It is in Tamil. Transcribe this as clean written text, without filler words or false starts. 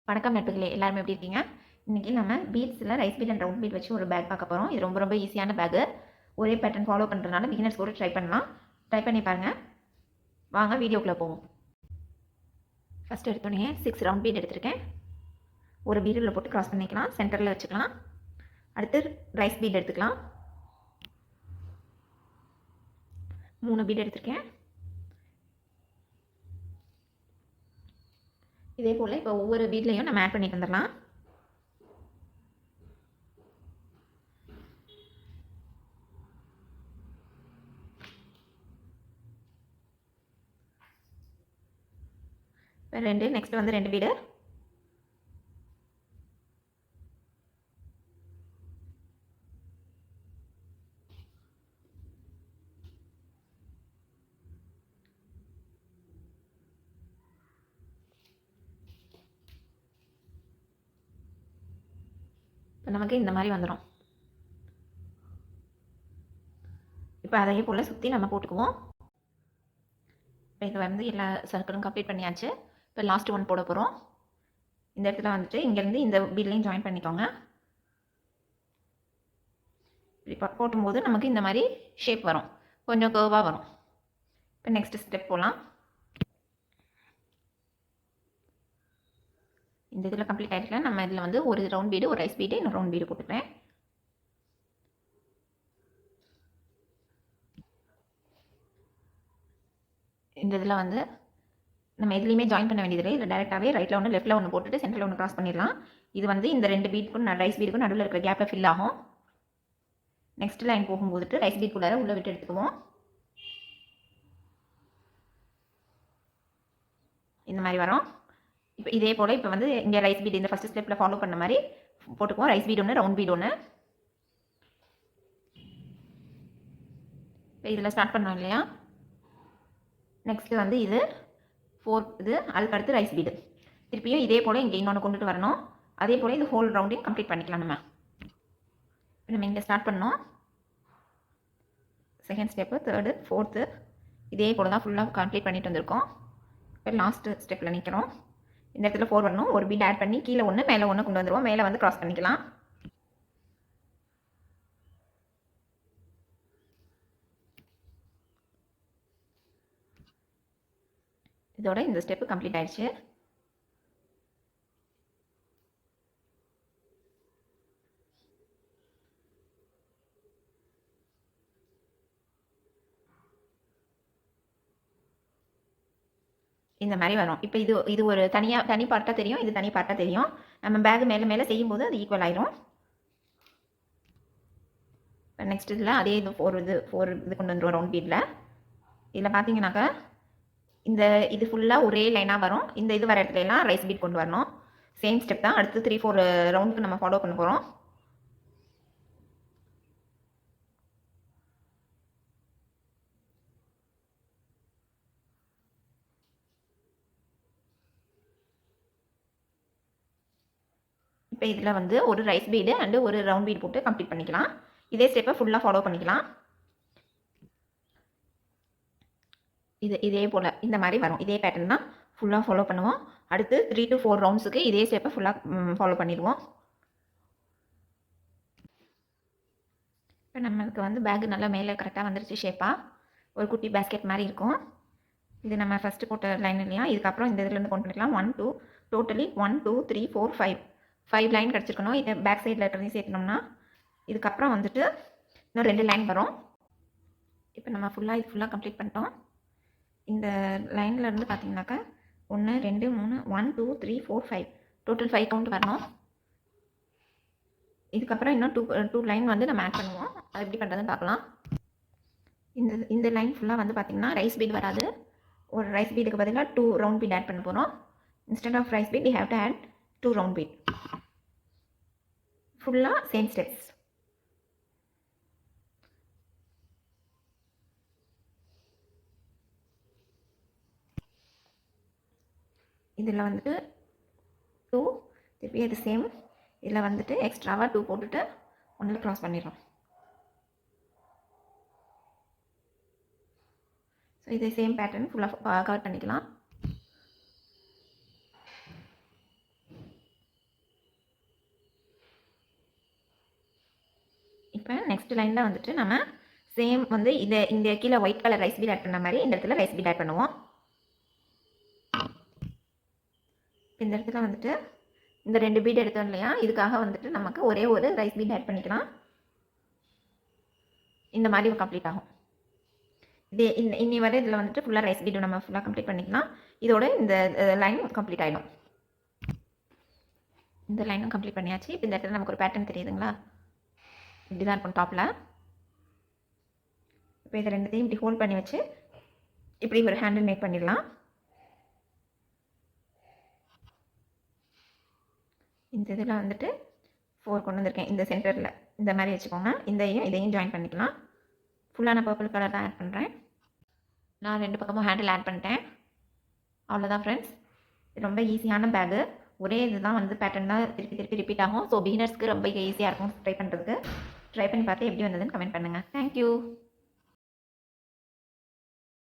வணக்கம் நட்புகளே, எல்லாரும் எப்படி இருக்கீங்க? இன்றைக்கி நம்ம பீட்ஸில் rice beet and round beet வச்சு ஒரு பேக் பார்க்க போகிறோம். இது ரொம்ப ஈஸியான பேக்கு. ஒரே பேட்டர்ன் ஃபாலோ பண்ணுறதுனால பிகினர்ஸ் கூட ட்ரை பண்ணலாம். ட்ரை பண்ணி பாருங்கள். வாங்க வீடியோக்குள்ளே போவோம். ஃபஸ்ட் எடுத்தோடனே 6 ரவுண்ட் பீட் எடுத்திருக்கேன். ஒரு பீடில் போட்டு க்ராஸ் பண்ணிக்கலாம், சென்டரில் வச்சுக்கலாம். அடுத்து ரைஸ் பீட் எடுத்துக்கலாம். 3 பீட் எடுத்திருக்கேன். இதே போல் இப்போ ஒவ்வொரு பீட்லையும் நம்ம ஆட் பண்ணிட்டு வந்துடலாம். இப்போ 2 நெக்ஸ்ட் வந்து 2 பீடு. இப்போ நமக்கு இந்த மாதிரி வந்துடும். இப்போ அதையே போல் சுற்றி நம்ம போட்டுக்குவோம். இப்போ இது வந்து எல்லா சர்க்கிளும் கம்ப்ளீட் பண்ணியாச்சு. இப்போ லாஸ்ட் ஒன் போட போகிறோம். இந்த இடத்துல வந்துட்டு இங்கேருந்து இந்த பீட்லையும் ஜாயின் பண்ணிக்கோங்க. இப்படி போட்டும்போது நமக்கு இந்த மாதிரி ஷேப் வரும், கொஞ்சம் கர்வாக வரும். இப்போ நெக்ஸ்ட் ஸ்டெப் போகலாம். இந்த இதில் கம்ப்ளீட் ஆகிருக்கல. நம்ம இதில் வந்து ஒரு ரவுண்ட் பீடு, ஒரு ரைஸ் பீடு, இன்னொரு ரவுண்ட் பீடு போட்டுக்கிறேன். இந்த இதில் வந்து நம்ம எதுலேயுமே ஜாயின் பண்ண வேண்டியதில்லை. இல்லை டேரெக்டாகவே ரைட்டில் ஒன்று லெஃப்ட்டில் ஒன்று போட்டுட்டு சென்டரில் ஒன்று க்ராஸ் பண்ணிடலாம். இது வந்து இந்த 2 பீட்டுக்கும் ரைஸ் பீடுக்கும் நடுவில் இருக்கிற கேப்பில் ஃபில் ஆகும். நெக்ஸ்ட் லைன் போகும்போது ரைஸ் பீட்குள்ளார உள்ளே விட்டு எடுத்துக்குவோம். இந்த மாதிரி வரும். இப்போ இதே போல் இப்போ வந்து இங்கே ரைஸ் பீட் இந்த ஃபஸ்ட் ஸ்டெப்பில் ஃபாலோ பண்ண மாதிரி போட்டுக்குவோம். ரைஸ் பீட் ஒன்று, ரவுண்ட் பீட் ஒன்று. இப்போ இதில் ஸ்டார்ட் பண்ணோம் இல்லையா. நெக்ஸ்ட்டு வந்து இது 4 இது, அதுக்கு அடுத்து ரைஸ் பீடு. திருப்பியும் இதே போல் இங்கே இன்னொன்று கொண்டுட்டு வரணும். அதே போல் இது ஹோல் ரவுண்டையும் கம்ப்ளீட் பண்ணிக்கலாம். நம்ம இங்கே ஸ்டார்ட் பண்ணோம். செகண்ட் ஸ்டெப்பு, தேர்டு, ஃபோர்த்து இதே போல் தான் ஃபுல்லாக கம்ப்ளீட் பண்ணிட்டு வந்திருக்கோம். இப்போ லாஸ்ட்டு ஸ்டெப்பில் நிற்கிறோம். இந்த இடத்துல 4 வரணும். ஒரு பீட் ஆட் பண்ணி கீழே ஒன்று மேலே ஒன்று கொண்டு வந்துடுவோம். மேலே வந்து க்ராஸ் பண்ணிக்கலாம். இதோட இந்த ஸ்டெப்பு கம்ப்ளீட் ஆயிடுச்சு. இந்த மாதிரி வரும். இப்போ இது ஒரு தனி பார்ட்டாக தெரியும், இது தனி பார்ட்டாக தெரியும். நம்ம பேக் மேலே செய்யும்போது அது ஈக்குவல் ஆயிரும். இப்போ நெக்ஸ்ட் இதில் அதே இது 4 இது கொண்டு வந்துடும் ரவுண்ட் பீட்டில். இதில் பார்த்தீங்கன்னாக்கா இந்த இது ஃபுல்லாக ஒரே லைனாக வரும். இந்த இது வர இடத்துல எல்லாம் ரைஸ் பீட் கொண்டு வரணும். சேம் ஸ்டெப் தான். அடுத்து 3-4 ரவுண்டுக்கு நம்ம ஃபாலோ பண்ண போகிறோம். இப்போ இதில் வந்து ஒரு ரைஸ் பீடு அண்டு ஒரு ரவுண்ட் பீட் போட்டு கம்ப்ளீட் பண்ணிக்கலாம். இதே ஸ்டெப்பை ஃபுல்லாக ஃபாலோ பண்ணிக்கலாம். இதே போல் இந்த மாதிரி வரும். இதே பேட்டர்ன் தான் ஃபுல்லாக ஃபாலோ பண்ணுவோம். அடுத்து 3-4 ரவுண்ட்ஸுக்கு இதே ஸ்டெப்பை ஃபுல்லாக ஃபாலோ பண்ணிடுவோம். இப்போ நம்மளுக்கு வந்து பேக்கு நல்லா மேலே கரெக்டாக வந்துருச்சு. ஷேப்பாக ஒரு குட்டி பேஸ்கெட் மாதிரி இருக்கும். இது நம்ம ஃபஸ்ட்டு போட்ட லைன் இல்லையா. இதுக்கப்புறம் இந்த இதுலேருந்து கொண்டு பண்ணிக்கலாம். 1 2 டோட்டலி 1 2 3 4 5 லைன் கிடச்சிருக்கணும். இதை பேக் சைடில் இருக்கிறதையும் சேர்க்கணும்னா இதுக்கப்புறம் வந்துட்டு இன்னும் 2 லைன் வரும். இப்போ நம்ம இது ஃபுல்லாக கம்ப்ளீட் பண்ணிட்டோம். இந்த லைனில் இருந்து பார்த்தீங்கன்னாக்கா 1 2 3 1 2 3 4 5 டோட்டல் 5 கவுண்ட் வரணும். இதுக்கப்புறம் இன்னும் 2 லைன் வந்து நம்ம ஆட் பண்ணுவோம். அது எப்படி பண்ணுறதுன்னு பார்க்கலாம். இந்த லைன் ஃபுல்லாக வந்து பார்த்திங்கன்னா ரைஸ் பீட் வராது. ஒரு ரைஸ் பீடுக்கு பதிலாக 2 ரவுண்ட் பீட் ஆட் பண்ண போகிறோம். Instead of rice bead we have to add 2 round bead. ஃபுல்லாக சேம் ஸ்டெப்ஸ். இதில் வந்துட்டு 2 திருப்பி அது சேம். இதில் வந்துட்டு எக்ஸ்ட்ராவாக 2 போட்டுட்டு 1 க்ராஸ் பண்ணிடுறோம். ஸோ இதே சேம் பேட்டர்ன் ஃபுல்லாக கவர் பண்ணிக்கலாம். இப்போ நெக்ஸ்ட் லைனில் வந்துட்டு நம்ம சேம் வந்து இந்த கீழே white colour rice bead add பண்ண மாதிரி இந்த இடத்துல ரைஸ் பீட் ஆட் பண்ணுவோம். இந்த இடத்துல வந்துட்டு இந்த 2 பீட் எடுத்தோம் இல்லையா, இதுக்காக வந்துட்டு நமக்கு ஒரே ஒரு ரைஸ் பீட் ஆட் பண்ணிக்கலாம். இந்த மாதிரி கம்ப்ளீட் ஆகும். இன்னி வரை இதில் வந்துட்டு ஃபுல்லாக ரைஸ் பீடு நம்ம ஃபுல்லாக கம்ப்ளீட் பண்ணிக்கலாம். இதோட இந்த லைன் கம்ப்ளீட் ஆகிடும். இந்த லைனும் கம்ப்ளீட் பண்ணியாச்சு. இப்போ இந்த இடத்துல நமக்கு ஒரு பேட்டர்ன் தெரியுதுங்களா, இப்படி தான் இருக்கும் டாப்பில். இப்போ இதை ரெண்டுத்தையும் இப்படி ஹோல்ட் பண்ணி வச்சு இப்படி ஒரு ஹேண்டில் மேக் பண்ணிடலாம். இந்த இதில் வந்துட்டு 4 கொண்டு வந்திருக்கேன். இந்த சென்டரில் இந்த மாதிரி வச்சுக்கோங்க. இதையும் ஜாயின் பண்ணிக்கலாம். ஃபுல்லாக நான் பர்பிள் கலர் தான் ஆட் பண்ணுறேன். நான் 2 பக்கமும் ஹேண்டில் ஆட் பண்ணிட்டேன். அவ்வளோதான் ஃப்ரெண்ட்ஸ். ரொம்ப ஈஸியான பேகு. ஒரே இதுதான் வந்து பேட்டர்ன் தான் திருப்பி ரிப்பீட் ஆகும். ஸோ பிகினர்ஸ்க்கு ரொம்ப ஈஸியாக இருக்கும் ட்ரை பண்ணுறதுக்கு. ட்ரை பண்ணி பார்த்து எப்படி வந்ததுன்னு கமெண்ட் பண்ணுங்கள். தேங்க்யூ.